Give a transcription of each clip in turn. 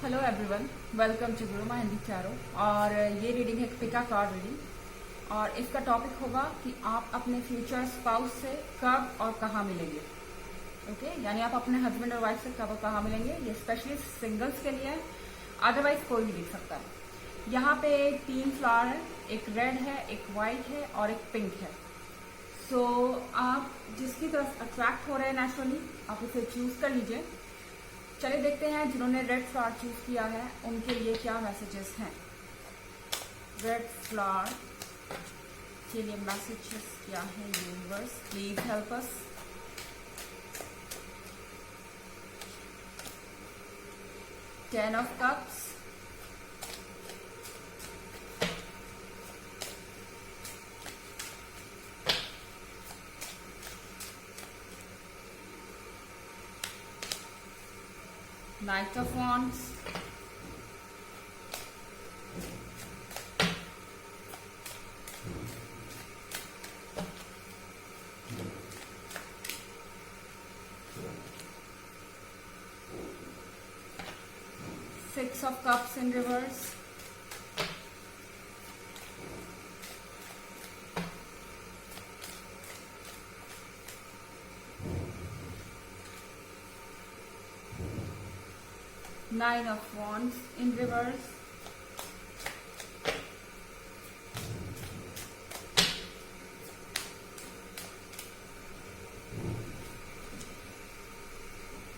Hello everyone, welcome to गुरु माँ हिंदी चारों। और ये रीडिंग है पिका कार्ड रीडिंग और इसका टॉपिक होगा कि आप अपने फ्यूचर स्पाउस से कब और कहाँ मिलेंगे। ओके, यानी आप अपने हस्बैंड और वाइफ से कब और कहाँ मिलेंगे। ये स्पेशली सिंगल्स के लिए है, अदरवाइज कोई भी देख सकता है। यहाँ पे 3 फ्लावर है, एक रेड है, एक वाइट है और एक पिंक है। सो आप जिसकी तरफ अट्रैक्ट हो रहे हैं नेचुरली, आप उसे चूज कर लीजिए। चलिए देखते हैं जिन्होंने रेड फ्लावर चूज किया है उनके लिए क्या मैसेजेस हैं। रेड फ्लावर के लिए मैसेजेस क्या है universe, please help us. Ten of cups, Knight of Wands, Six of Cups in reverse, Nine of Wands in reverse,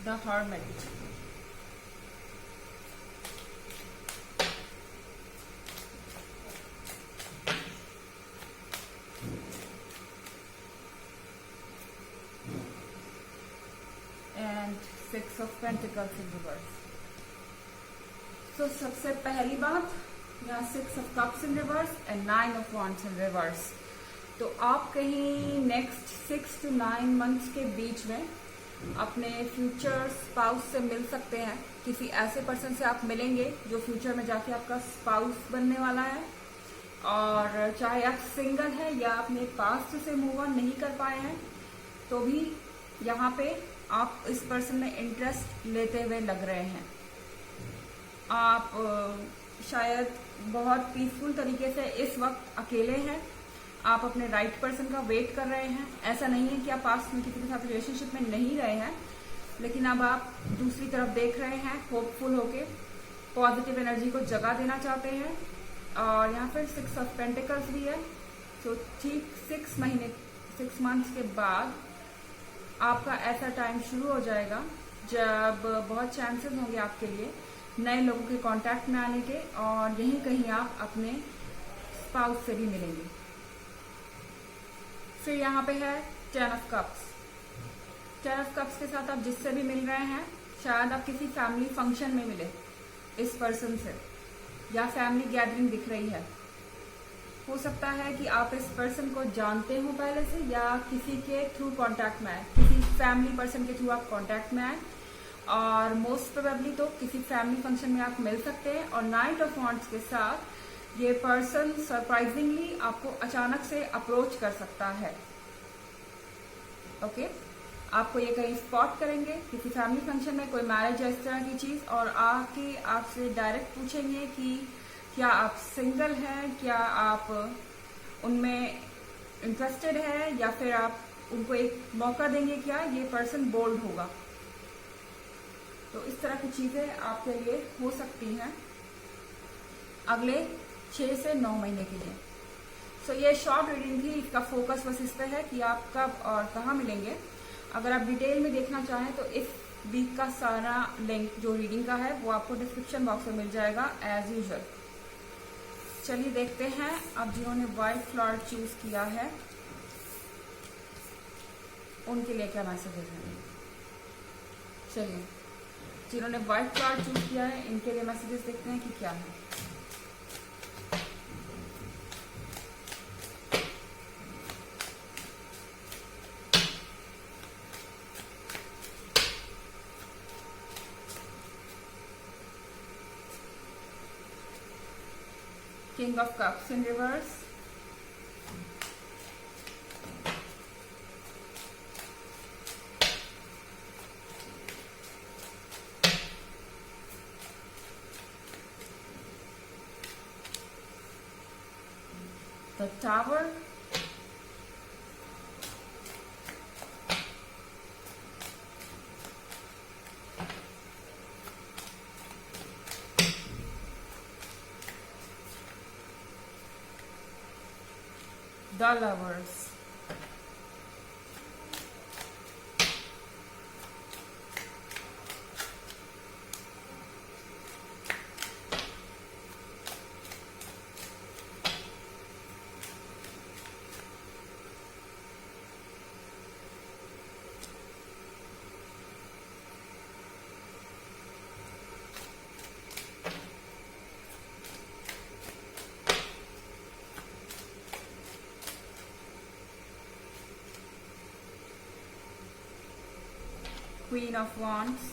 the Hermit, and Six of Pentacles in reverse. तो सबसे पहली बात, यहाँ 6 of cups in reverse and 9 of wands in reverse. तो आप कहीं next 6 to 9 months के बीच में अपने फ्यूचर स्पाउस से मिल सकते हैं। किसी ऐसे पर्सन से आप मिलेंगे जो फ्यूचर में जाके आपका स्पाउस बनने वाला है। और चाहे आप सिंगल है या अपने पास्ट से मूव ऑन नहीं कर पाए हैं, तो भी यहाँ पे आप इस पर्सन में इंटरेस्ट लेते हुए लग रहे हैं। आप शायद बहुत पीसफुल तरीके से इस वक्त अकेले हैं, आप अपने राइट पर्सन का वेट कर रहे हैं। ऐसा नहीं है कि आप पास्ट में किसी के साथ रिलेशनशिप में नहीं रहे हैं, लेकिन अब आप दूसरी तरफ देख रहे हैं, होपफुल होके पॉजिटिव एनर्जी को जगह देना चाहते हैं। और यहाँ पर 6 ऑफ पेंटिकल्स भी है। तो ठीक 6 मंथ्स के बाद आपका ऐसा टाइम शुरू हो जाएगा जब बहुत चांसेस होंगे आपके लिए नए लोगों के कांटेक्ट में आने के, और यहीं कहीं आप अपने स्पाउस से भी मिलेंगे। फिर यहाँ पे है 10 ऑफ कप्स। 10 ऑफ कप्स के साथ आप जिससे भी मिल रहे हैं, शायद आप किसी फैमिली फंक्शन में मिले इस पर्सन से, या फैमिली गैदरिंग दिख रही है। हो सकता है कि आप इस पर्सन को जानते हो पहले से, या किसी के थ्रू कांटेक्ट में आए, किसी फैमिली पर्सन के थ्रू आप कांटेक्ट में आए, और मोस्ट प्रोबेबली तो किसी फैमिली फंक्शन में आप मिल सकते हैं। और नाइट ऑफ वॉन्ड्स के साथ ये पर्सन सरप्राइजिंगली आपको अचानक से अप्रोच कर सकता है। ओके, आपको ये कहीं स्पॉट करेंगे किसी फैमिली फंक्शन में, कोई मैरिज या इस तरह की चीज, और आके आपसे डायरेक्ट पूछेंगे कि क्या आप सिंगल हैं, क्या आप उनमें इंटरेस्टेड है, या फिर आप उनको एक मौका देंगे, क्या ये पर्सन बोल्ड होगा। तो इस तरह की चीजें आपके लिए हो सकती हैं अगले 6 से 9 महीने के लिए। सो ये शॉर्ट रीडिंग थी, इसका फोकस बस इस पे है कि आप कब और कहाँ मिलेंगे। अगर आप डिटेल में देखना चाहें तो इस वीक का सारा लिंक जो रीडिंग का है वो आपको डिस्क्रिप्शन बॉक्स में मिल जाएगा एज यूजुअल। चलिए देखते हैं अब जिन्होंने व्हाइट फ्लावर चूज किया है उनके लिए क्या मैसेजेस हैं। चलिए, जिन्होंने व्हाइट फ्लावर चूज किया है इनके लिए मैसेजेस देखते हैं कि क्या है। King of Cups in reverse, the Tower, the Lovers, Queen of Wands,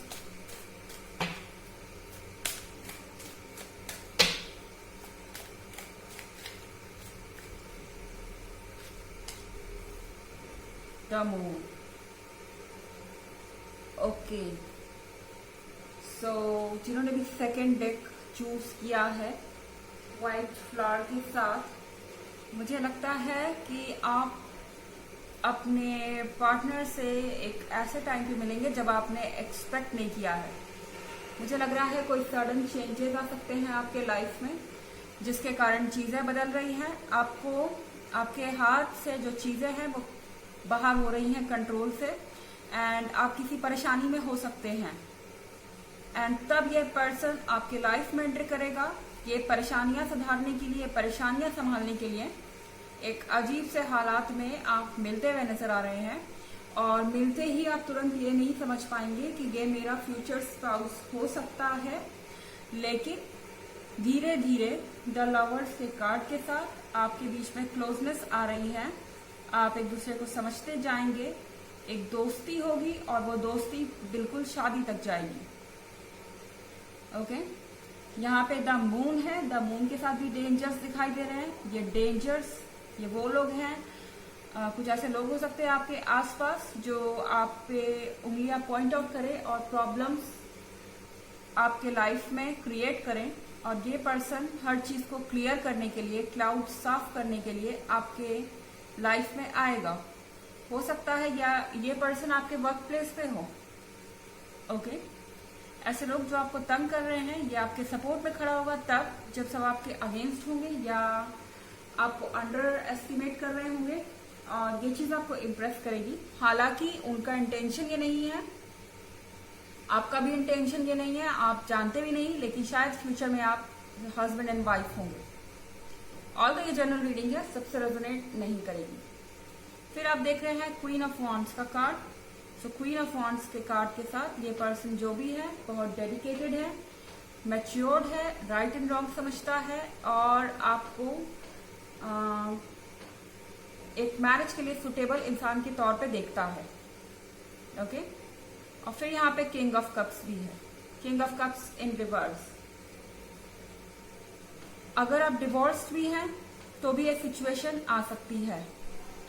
the Moon. Okay, so जिन्होंने भी सेकेंड डेक चूज किया है वाइट फ्लावर के साथ, मुझे लगता है कि आप अपने पार्टनर से एक ऐसे टाइम पे मिलेंगे जब आपने एक्सपेक्ट नहीं किया है। मुझे लग रहा है कोई सडन चेंजेस आ सकते हैं आपके लाइफ में, जिसके कारण चीज़ें बदल रही हैं। आपको आपके हाथ से जो चीज़ें हैं वो बाहर हो रही हैं कंट्रोल से, एंड आप किसी परेशानी में हो सकते हैं, एंड तब ये पर्सन आपके लाइफ में एंटर करेगा। ये परेशानियां सुधारने के लिए, परेशानियां संभालने के लिए एक अजीब से हालात में आप मिलते हुए नजर आ रहे हैं, और मिलते ही आप तुरंत ये नहीं समझ पाएंगे कि ये मेरा फ्यूचर स्पाउस हो सकता है, लेकिन धीरे धीरे द लवर्स के कार्ड के साथ आपके बीच में क्लोजनेस आ रही है। आप एक दूसरे को समझते जाएंगे, एक दोस्ती होगी, और वो दोस्ती बिल्कुल शादी तक जाएगी। ओके, यहाँ पे द मून है, द मून के साथ भी डेंजर्स दिखाई दे रहे हैं। ये डेंजर्स, ये वो लोग हैं, कुछ ऐसे लोग हो सकते हैं आपके आसपास जो आप पे उंगलियां पॉइंट आउट करें और प्रॉब्लम्स आपके लाइफ में क्रिएट करें, और ये पर्सन हर चीज को क्लियर करने के लिए, क्लाउड साफ करने के लिए आपके लाइफ में आएगा। हो सकता है या ये पर्सन आपके वर्क प्लेस पे हो। ओके, ऐसे लोग जो आपको तंग कर रहे हैं, ये आपके सपोर्ट में खड़ा होगा तब जब सब आपके अगेंस्ट होंगे या आपको अंडर एस्टिमेट कर रहे होंगे, और ये चीज आपको इम्प्रेस करेगी। हालांकि उनका इंटेंशन ये नहीं है, आपका भी इंटेंशन ये नहीं है, आप जानते भी नहीं, लेकिन शायद फ्यूचर में आप हस्बैंड एंड वाइफ होंगे। ऑल्दो ये जनरल रीडिंग है, सबसे रेजोनेट नहीं करेगी। फिर आप देख रहे हैं क्वीन ऑफ वॉन्ड्स का card. So queen of wands के कार्ड के साथ ये पर्सन जो भी है बहुत डेडिकेटेड है, मैच्योर्ड है, राइट एंड रॉन्ग समझता है, और आपको एक मैरिज के लिए सुटेबल इंसान के तौर पे देखता है। ओके, और फिर यहाँ पे किंग ऑफ कप्स भी है, king of cups in reverse. अगर आप डिवोर्स्ड भी हैं तो भी ये सिचुएशन आ सकती है।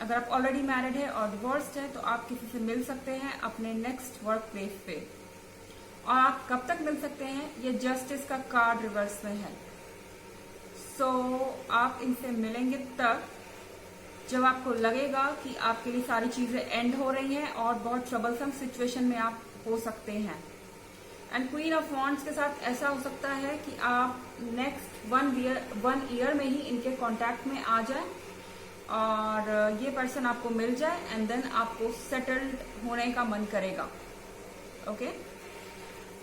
अगर आप ऑलरेडी मैरिड है और डिवोर्स्ड है तो आप किसी से मिल सकते हैं अपने नेक्स्ट वर्क प्लेस पे, और आप कब तक मिल सकते हैं, ये जस्टिस का कार्ड रिवर्स में है। सो आप इनसे मिलेंगे तब जब आपको लगेगा कि आपके लिए सारी चीजें एंड हो रही हैं और बहुत ट्रबलसम सिचुएशन में आप हो सकते हैं। एंड क्वीन ऑफ वॉन्ड्स के साथ ऐसा हो सकता है कि आप नेक्स्ट वन ईयर में ही इनके कांटेक्ट में आ जाए, और ये पर्सन आपको मिल जाए, एंड देन आपको सेटल्ड होने का मन करेगा। ओके,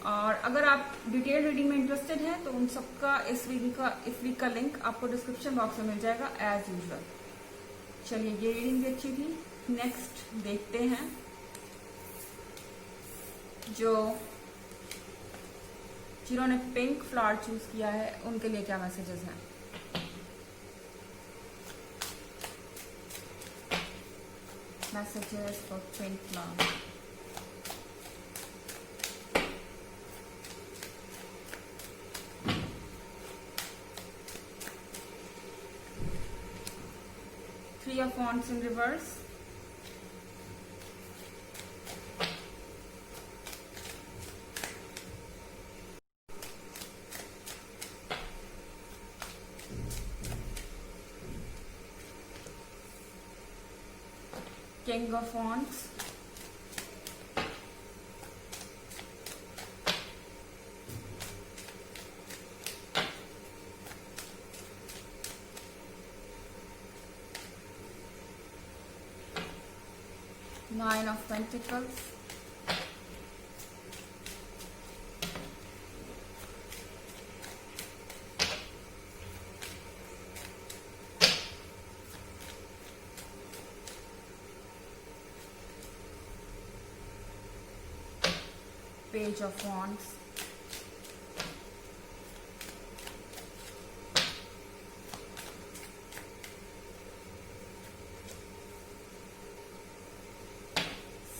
और अगर आप डिटेल रीडिंग में इंटरेस्टेड हैं तो उन सबका इस वीक का लिंक आपको डिस्क्रिप्शन बॉक्स में मिल जाएगा एज यूजुअल। चलिए, ये रीडिंग भी अच्छी थी। नेक्स्ट देखते हैं जिन्होंने पिंक फ्लावर चूज किया है उनके लिए क्या मैसेजेस हैं। Messages for pink flower. Three of Wands in reverse. King of Wands, Nine of Pentacles, Page of Wands,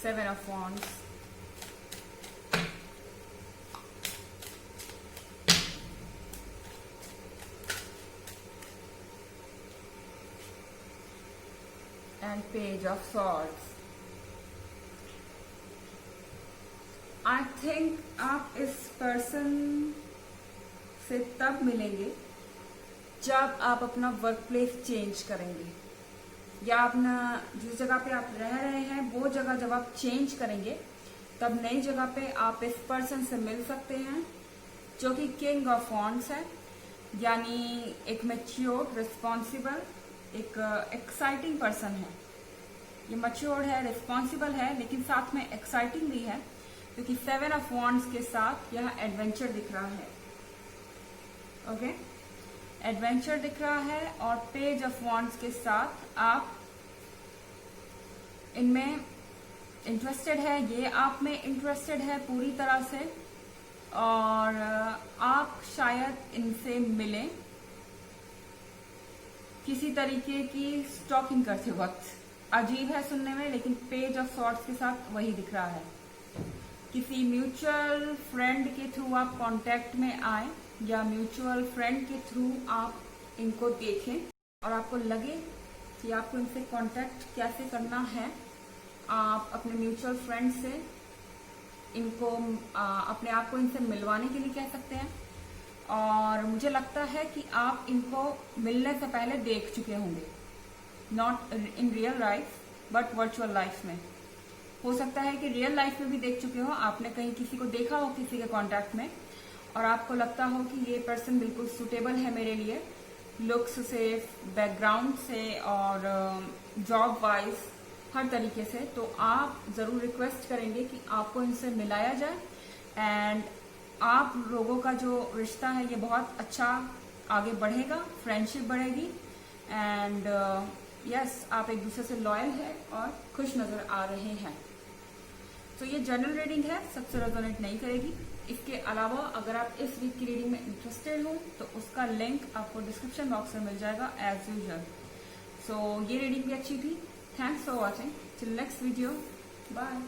Seven of Wands, and Page of Swords. I think आप इस person से तब मिलेंगे जब आप अपना वर्क प्लेस चेंज करेंगे, या अपना जिस जगह पे आप रह रहे हैं वो जगह जब आप चेंज करेंगे तब नई जगह पे आप इस पर्सन से मिल सकते हैं जो कि किंग ऑफ वॉन्ड्स है, यानी एक मैच्योर, रिस्पॉन्सिबल, एक एक्साइटिंग पर्सन है। ये मैच्योर है, रिस्पॉन्सिबल है, लेकिन साथ में एक्साइटिंग भी है, क्योंकि सेवन ऑफ वॉन्ड्स के साथ यहाँ एडवेंचर दिख रहा है। ओके, एडवेंचर दिख रहा है, और पेज ऑफ वॉन्ड्स के साथ आप इनमें इंटरेस्टेड है, ये आप में इंटरेस्टेड है पूरी तरह से, और आप शायद इनसे मिलें किसी तरीके की स्टॉकिंग करते वक्त। अजीब है सुनने में, लेकिन पेज ऑफ सॉर्ड्स के साथ वही दिख रहा है। किसी म्यूचुअल फ्रेंड के थ्रू आप कांटेक्ट में आए, या म्यूचुअल फ्रेंड के थ्रू आप इनको देखें और आपको लगे कि आपको इनसे कांटेक्ट कैसे करना है। आप अपने म्यूचुअल फ्रेंड से इनको अपने आप को इनसे मिलवाने के लिए कह सकते हैं, और मुझे लगता है कि आप इनको मिलने से पहले देख चुके होंगे, not in real life but virtual life में। हो सकता है कि रियल लाइफ में भी देख चुके हो, आपने कहीं किसी को देखा हो किसी के कांटेक्ट में, और आपको लगता हो कि ये पर्सन बिल्कुल सुटेबल है मेरे लिए, लुक्स से, बैकग्राउंड से, और जॉब वाइज हर तरीके से। तो आप ज़रूर रिक्वेस्ट करेंगे कि आपको इनसे मिलाया जाए, एंड आप लोगों का जो रिश्ता है ये बहुत अच्छा आगे बढ़ेगा, फ्रेंडशिप बढ़ेगी, एंड यस, आप एक दूसरे से लॉयल है और खुश नज़र आ रहे हैं। तो ये जनरल रीडिंग है, सबसे रेजोनेट नहीं करेगी। इसके अलावा अगर आप इस वीक की रीडिंग में इंटरेस्टेड हो तो उसका लिंक आपको डिस्क्रिप्शन बॉक्स में मिल जाएगा एज यूजुअल। सो ये रीडिंग भी अच्छी थी। Thanks for watching, till next video, bye.